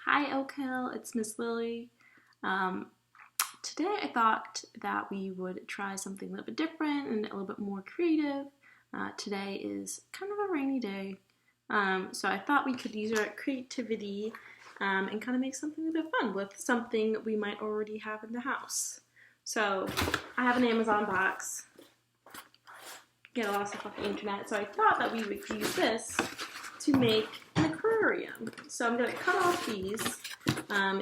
Hi Oak Hill, it's Miss Lily. Um, Today I thought that we would try something a little bit different and a little bit more creative. Today is kind of a rainy day, so I thought we could use our creativity and kind of make something a bit fun with something we might already have in the house. So I have an Amazon box, get a lot of stuff off the internet, so I thought that we would use this to make an aquarium. So I'm going to cut off these.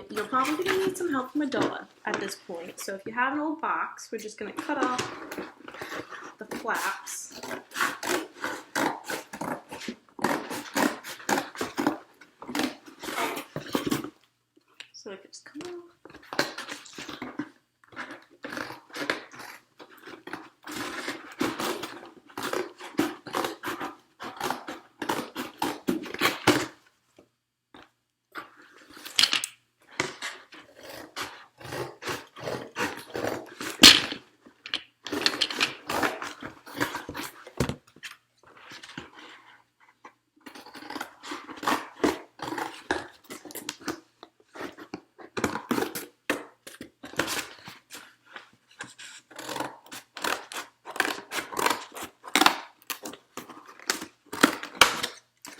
You're probably going to need some help from a doll at this point. So if you have an old box, we're just going to cut off the flaps. So it can just come off.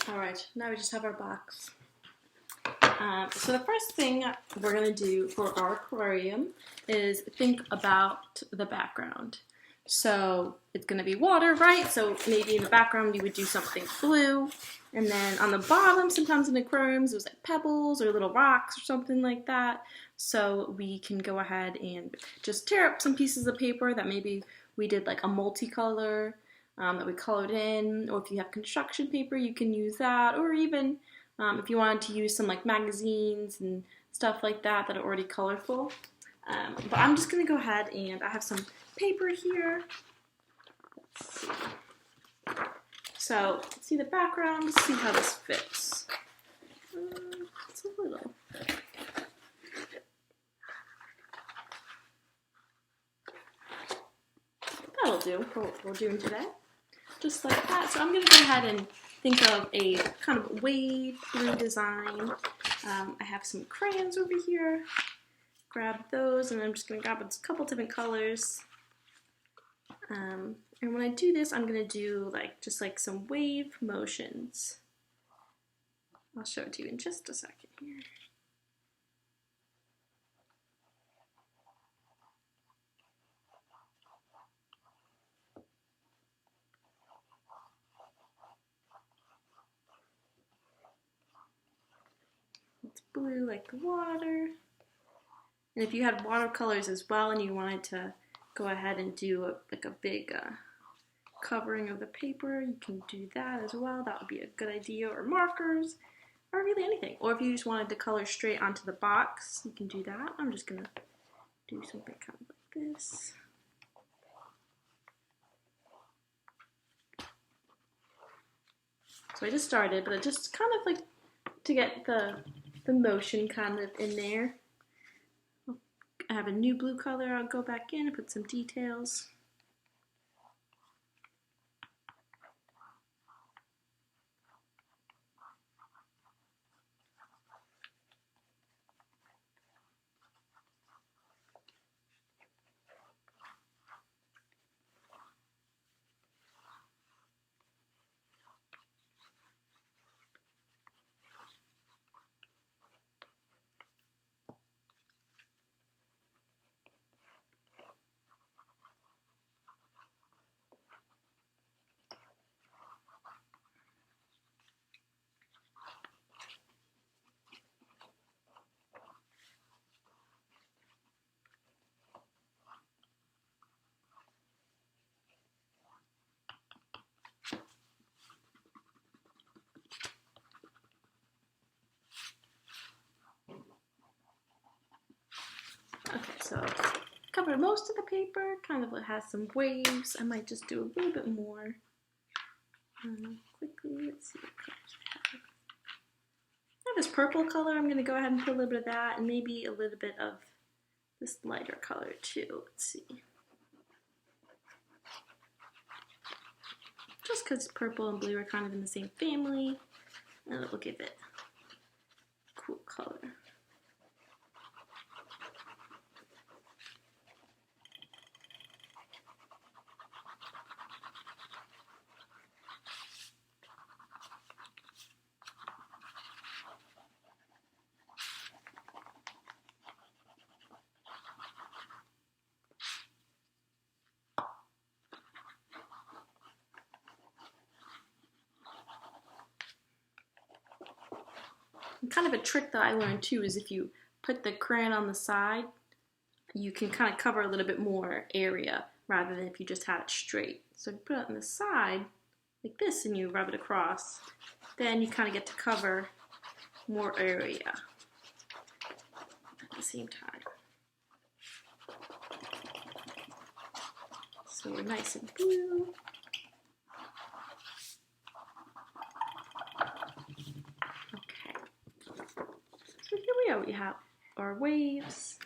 Alright, now we just have our box. So the first thing we're going to do for our aquarium is think about the background. So it's going to be water, right? So maybe in the background you would do something blue. And then on the bottom, sometimes in aquariums, it was like pebbles or little rocks or something like that. So we can go ahead and just tear up some pieces of paper that maybe we did like a multicolor that we colored in. Or if you have construction paper, you can use that. Or even if you wanted to use some like magazines and stuff like that that are already colorful. But I'm just going to go ahead and I have some paper here. Let's see. So, let's see the background, let's see how this fits. It's a little. That'll do for what we're doing today. Just like that. So I'm going to go ahead and think of a kind of wave through design. I have some crayons over here. Grab those, and I'm just going to grab a couple different colors. And when I do this, I'm going to do just some wave motions. I'll show it to you in just a second here. It's blue like the water. And if you had watercolors as well and you wanted to go ahead and do a big covering of the paper, you can do that as well. That would be a good idea. Or markers, or really anything. Or if you just wanted to color straight onto the box, you can do that. I'm just going to do something kind of like this. So I just started, but it just kind of like to get the motion kind of in there. I have a new blue color. I'll go back in and put some details. Okay, so cover most of the paper, kind of has some waves. I might just do a little bit more. Quickly, let's see what colors I have. I have this purple color. I'm going to go ahead and put a little bit of that and maybe a little bit of this lighter color too. Let's see. Just because purple and blue are kind of in the same family, and it will give it a cool color. kind of a trick that I learned too is if you put the crayon on the side, you can kind of cover a little bit more area rather than if you just had it straight. So if you put it on the side like this and you rub it across, then you kind of get to cover more area at the same time. So we're nice and blue. Okay. So here we are. We have our waves.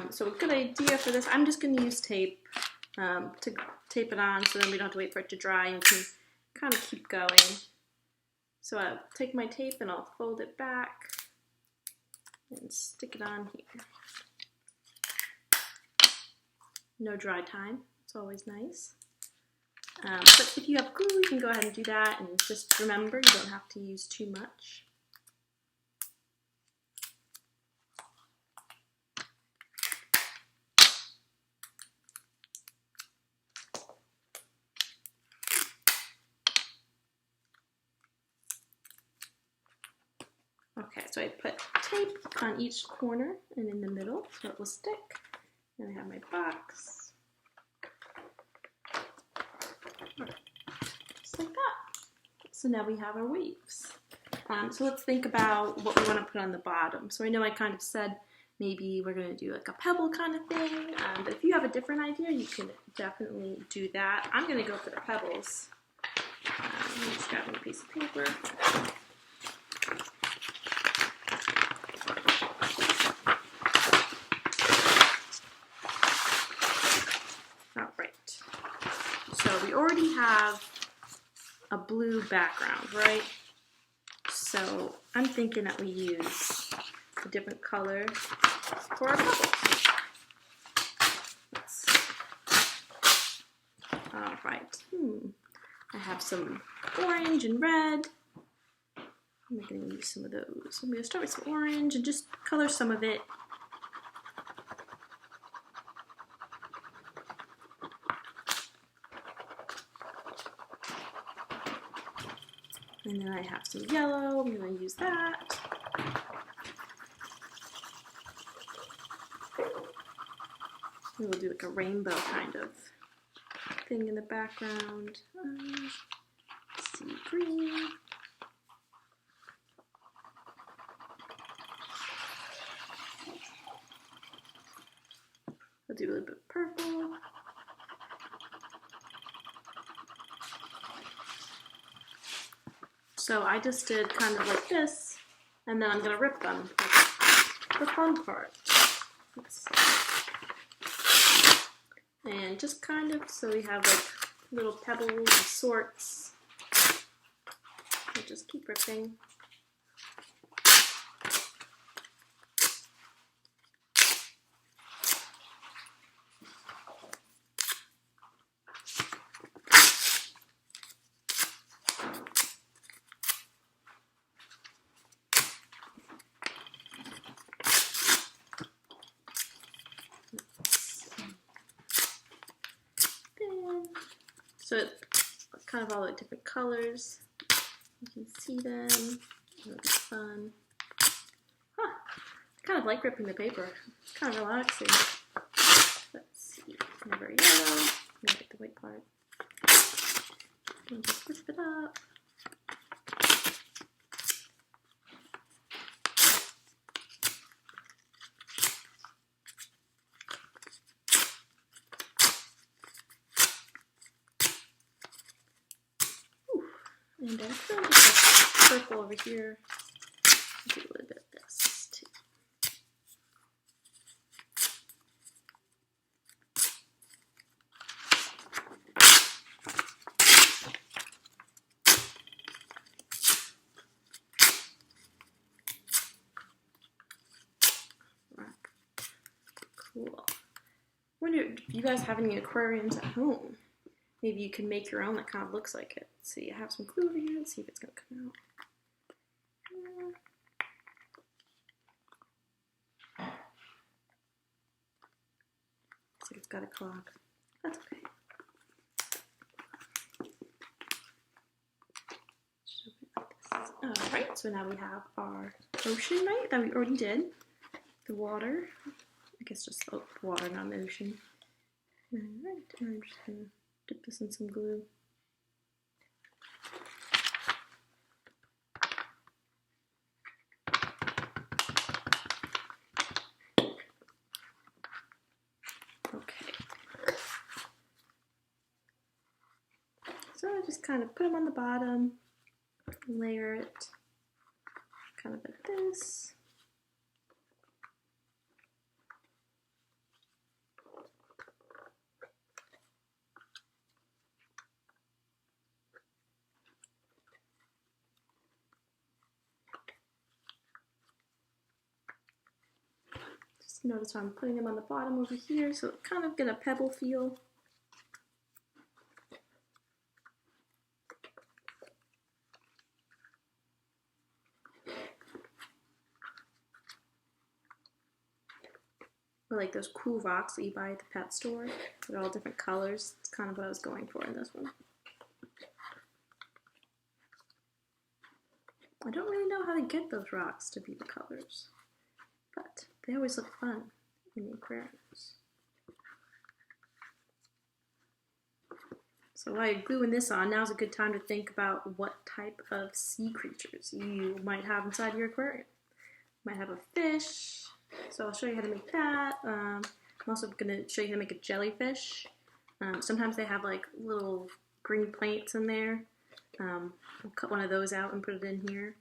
So a good idea for this, I'm just going to use tape to tape it on so then we don't have to wait for it to dry and we can kind of keep going. So I'll take my tape and I'll fold it back and stick it on here. No dry time, it's always nice. But if you have glue, you can go ahead and do that, and just remember you don't have to use too much. Okay, so I put tape on each corner and in the middle so it will stick. And I have my box. Just like that. So now we have our waves. So let's think about what we want to put on the bottom. So I know I kind of said maybe we're going to do like a pebble kind of thing. But if you have a different idea, you can definitely do that. I'm going to go for the pebbles. Let me just grab a piece of paper. We already have a blue background, right? So I'm thinking that we use a different color for our bubbles. All right. I have some orange and red. I'm going to use some of those. I'm going to start with some orange and just color some of it. And then I have some yellow, I'm going to use that. We'll do like a rainbow kind of thing in the background. Let's see, green. I'll do a little bit of purple. So I just did kind of like this, and then I'm going to rip them. That's the fun part. And just kind of, so we have like little pebbles of sorts. We'll just keep ripping. So it's kind of all the different colors. You can see them. It'll be fun. Huh. I kind of like ripping the paper. It's kind of relaxing. Let's see. Another yellow. I'm gonna get the white part. And just rip it up. And then just purple over here. Do a little bit of this too. Cool. I wonder if you guys have any aquariums at home. Maybe you can make your own that kind of looks like it. So you have some glue over here. Let's see if it's going to come out. Looks like it's got a clog. That's okay. Alright, so now we have our ocean, right, that we already did. The water. I guess just water, not an ocean. Alright, and I'm just going to dip this in some glue. Okay. So I just kind of put them on the bottom, layer it kind of like this. Just notice how I'm putting them on the bottom over here, so it kind of get a pebble feel. Or like those cool rocks that you buy at the pet store. They're all different colors. It's kind of what I was going for in this one. I don't really know how to get those rocks to be the colors, but they always look fun in the aquariums. So while you're gluing this on, now's a good time to think about what type of sea creatures you might have inside your aquarium. You might have a fish, so I'll show you how to make that. I'm also going to show you how to make a jellyfish. Sometimes they have like little green plants in there. I'll cut one of those out and put it in here.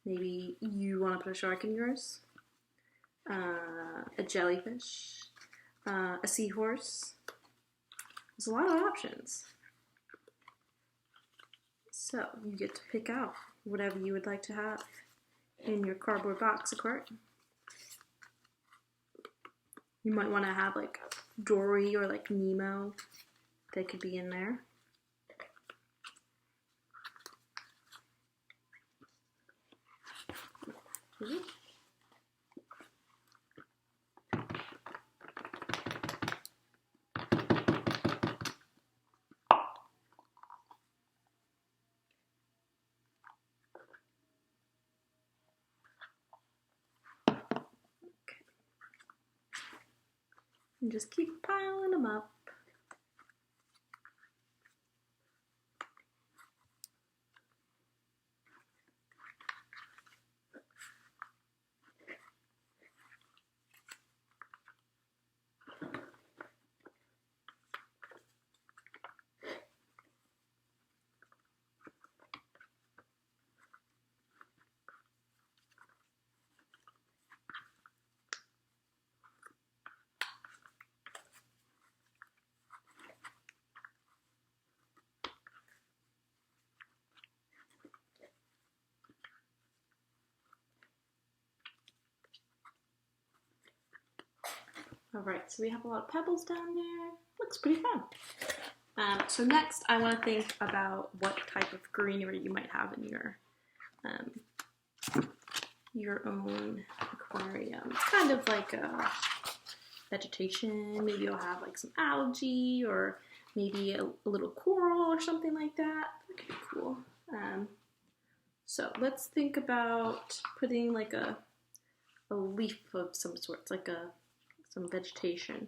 Maybe you want to put a shark in yours. A jellyfish. A seahorse. There's a lot of options. So you get to pick out whatever you would like to have in your cardboard box aquarium. You might want to have like Dory or like Nemo. They could be in there. Mm-hmm. And just keep piling them up. Alright, so we have a lot of pebbles down there. Looks pretty fun. So next I want to think about what type of greenery you might have in your own aquarium. Kind of like a vegetation. Maybe you'll have like some algae or maybe a little coral or something like that. That could be cool. So let's think about putting like a leaf of some sort, like some vegetation.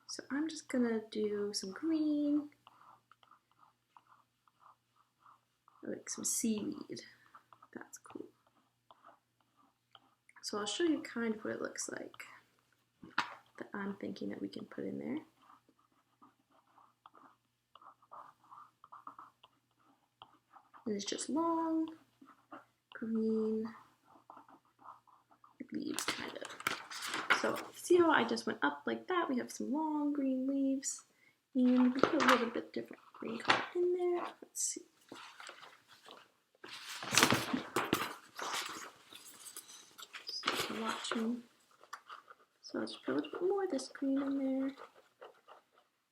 So I'm just gonna do some green, like some seaweed. That's cool. So I'll show you kind of what it looks like that I'm thinking that we can put in there. And it's just long, green leaves, kind of. So see how I just went up like that? We have some long green leaves, and we put a little bit different green color in there. Let's see. So watch me. So let's put a little bit more of this green in there.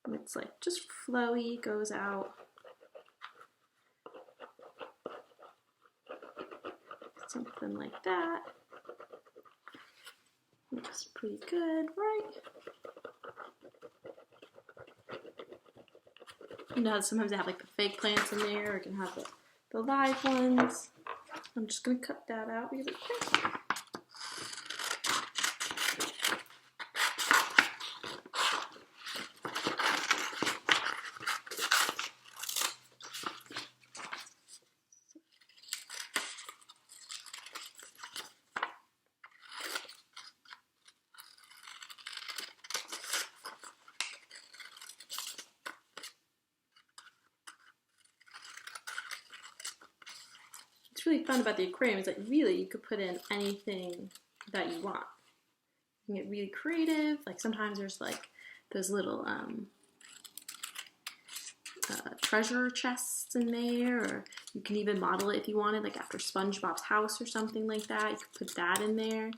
And it's like just flowy, goes out. Something like that. Looks pretty good, right? You know, sometimes they have like the fake plants in there, or you can have the live ones. I'm just going to cut that out really quick. What's really fun about the aquarium is that really you could put in anything that you want. You can get really creative. Like sometimes there's like those little treasure chests in there, or you can even model it if you wanted, like after SpongeBob's house or something like that. You could put that in there.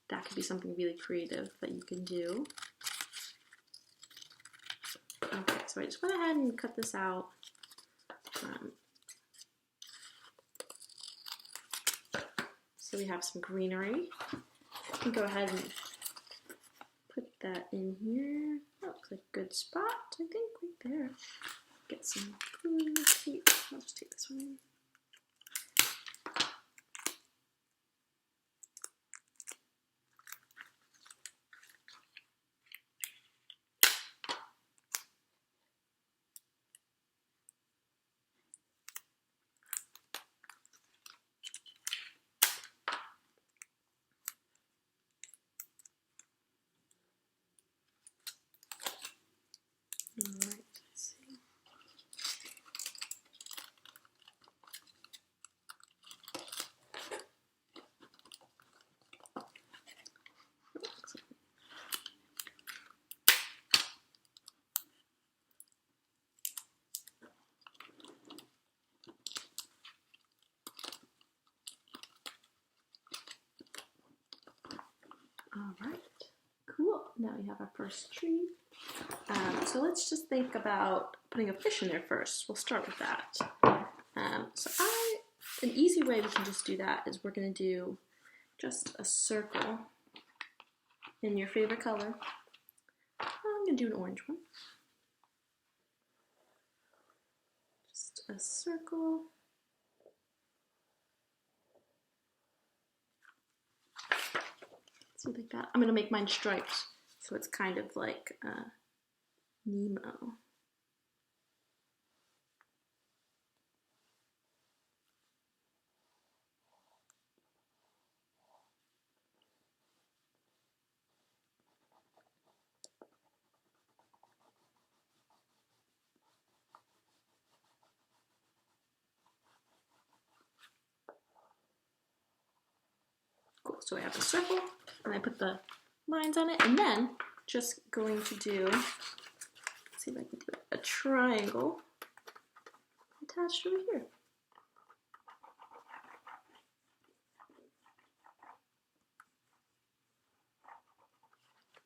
That could be something really creative that you can do. Okay, so I just went ahead and cut this out. So we have some greenery. You can go ahead and put that in here. That looks like a good spot, I think, right there. Get some blue tape. I'll just take this one in. All right, let's see. All right, cool. Now we have our first tree. So let's just think about putting a fish in there first. We'll start with that. An easy way we can just do that is we're going to do just a circle in your favorite color. I'm going to do an orange one. Just a circle. See, like that. I'm going to make mine striped, so it's kind of like Nemo. Cool, so I have a circle, and I put the lines on it, and then just going to do, let's see if I can do it, a triangle attached over here.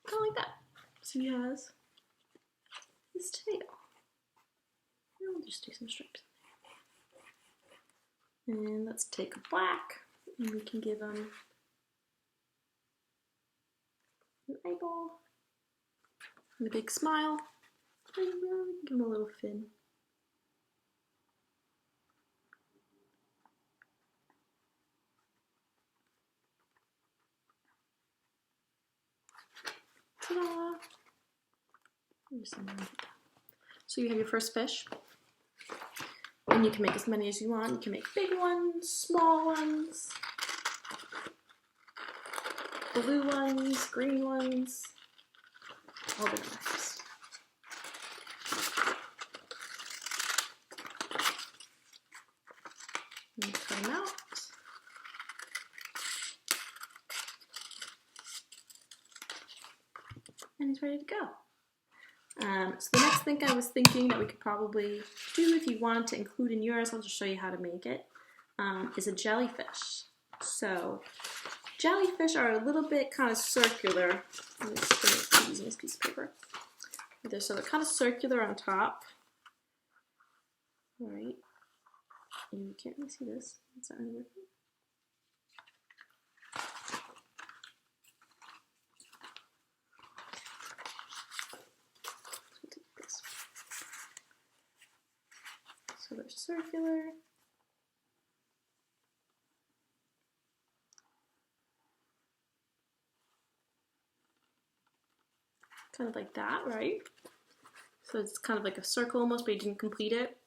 Kind of like that. So he has his tail. And we'll just do some stripes. And let's take a black, and we can give him an eyeball and a big smile. And give him a little fin. Ta-da! So you have your first fish, and you can make as many as you want. You can make big ones, small ones, blue ones, green ones, all different types. And cut them out. And he's ready to go. So the next thing I was thinking that we could probably do if you wanted to include in yours, I'll just show you how to make it, is a jellyfish. So jellyfish are a little bit kind of circular. I'm just going to use this piece of paper. So they're kind of circular on top. All right. You can't really see this. It's not really working. So they're circular. kind of like that, right? So it's kind of like a circle almost, but you didn't complete it.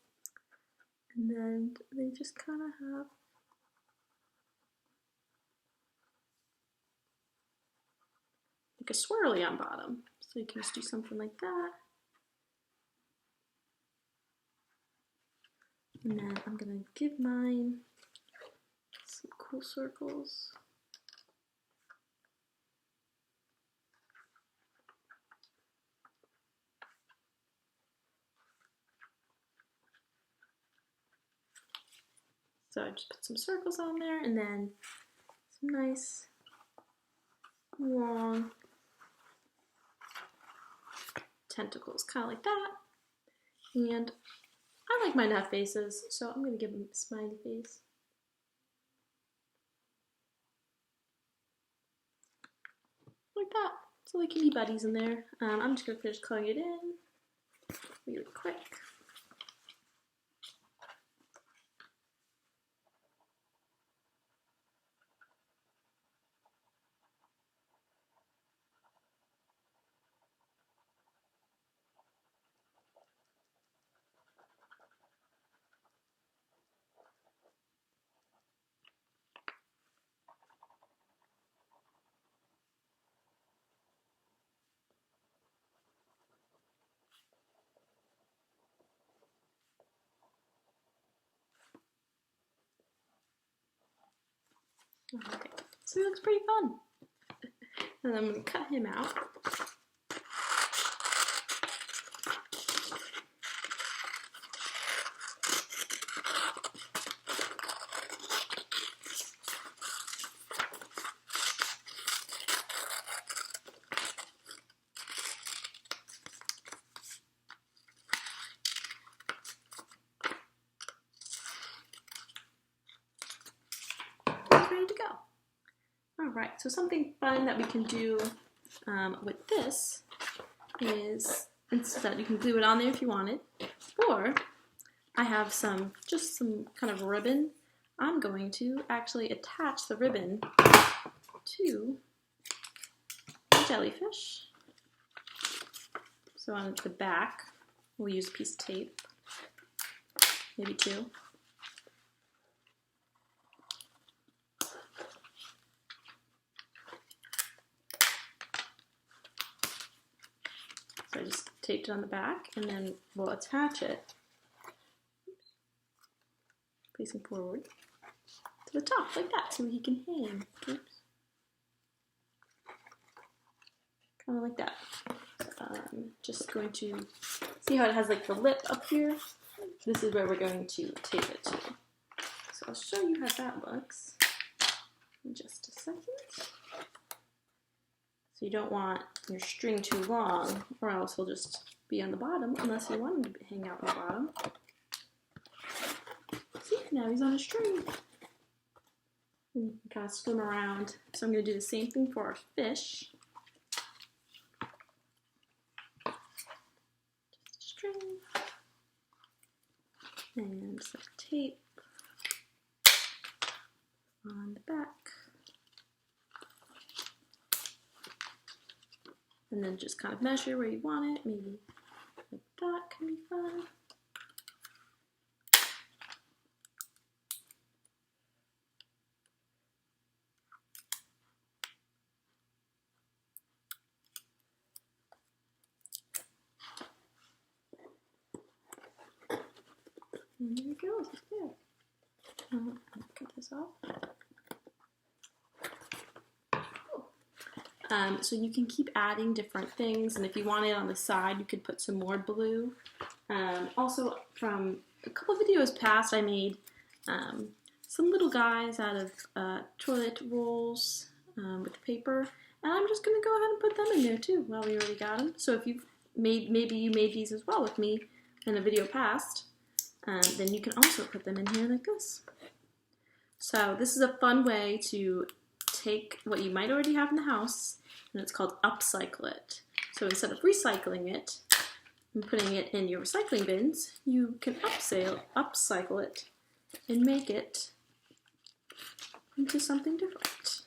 And then they just kind of have like a swirly on bottom. So you can just do something like that. And then I'm gonna give mine some cool circles. So I just put some circles on there and then some nice long tentacles, kind of like that. And I like mine to have faces, so I'm going to give them a smiley face. Like that. So they can be buddies in there. I'm just going to finish coloring it in really quick. Okay, so he looks pretty fun. And I'm going to cut him out. Ready to go. Alright, so something fun that we can do with this is, instead you can glue it on there if you wanted, or I have just some kind of ribbon. I'm going to actually attach the ribbon to the jellyfish. So on the back, we'll use a piece of tape, maybe two. So I just taped it on the back, and then we'll attach it, facing forward, to the top, like that, so he can hang. Oops. Kind of like that. I'm just going to, see how it has like the lip up here? This is where we're going to tape it to. So I'll show you how that looks in just a second. So you don't want your string too long, or else he'll just be on the bottom, unless you want him to hang out on the bottom. See, now he's on a string. And you can kind of swim around. So I'm going to do the same thing for our fish. Just a string. And some tape on the back. And then just kind of measure where you want it. Maybe like that can be fun. And there it goes, it's there. Cut this off. So you can keep adding different things, and if you want it on the side, you could put some more blue. Also, from a couple videos past, I made some little guys out of toilet rolls with paper, and I'm just going to go ahead and put them in there too, while we already got them. So if you've maybe you made these as well with me in a video past, then you can also put them in here like this. So this is a fun way to take what you might already have in the house, and it's called upcycle it. So instead of recycling it and putting it in your recycling bins, you can upcycle it and make it into something different.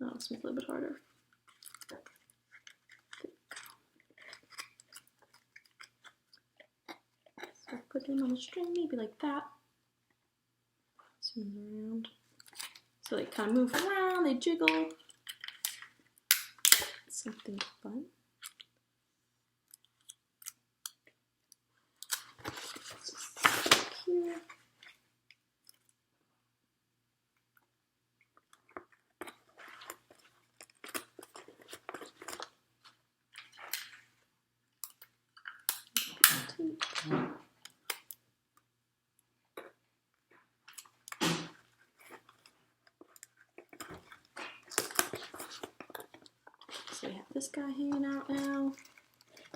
Oh, let's make it a little bit harder. So put them on the string, maybe like that. Spin around. So they kind of move around, they jiggle. Something fun. Here. So we have this guy hanging out now.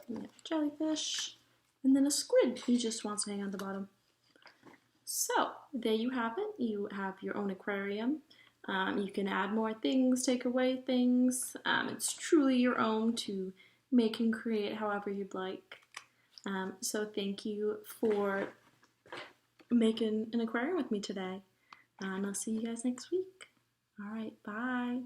We have a jellyfish. And then a squid. He just wants to hang on the bottom. So there you have it. You have your own aquarium. You can add more things, take away things. It's truly your own to make and create however you'd like. So thank you for making an aquarium with me today. And I'll see you guys next week. All right, bye.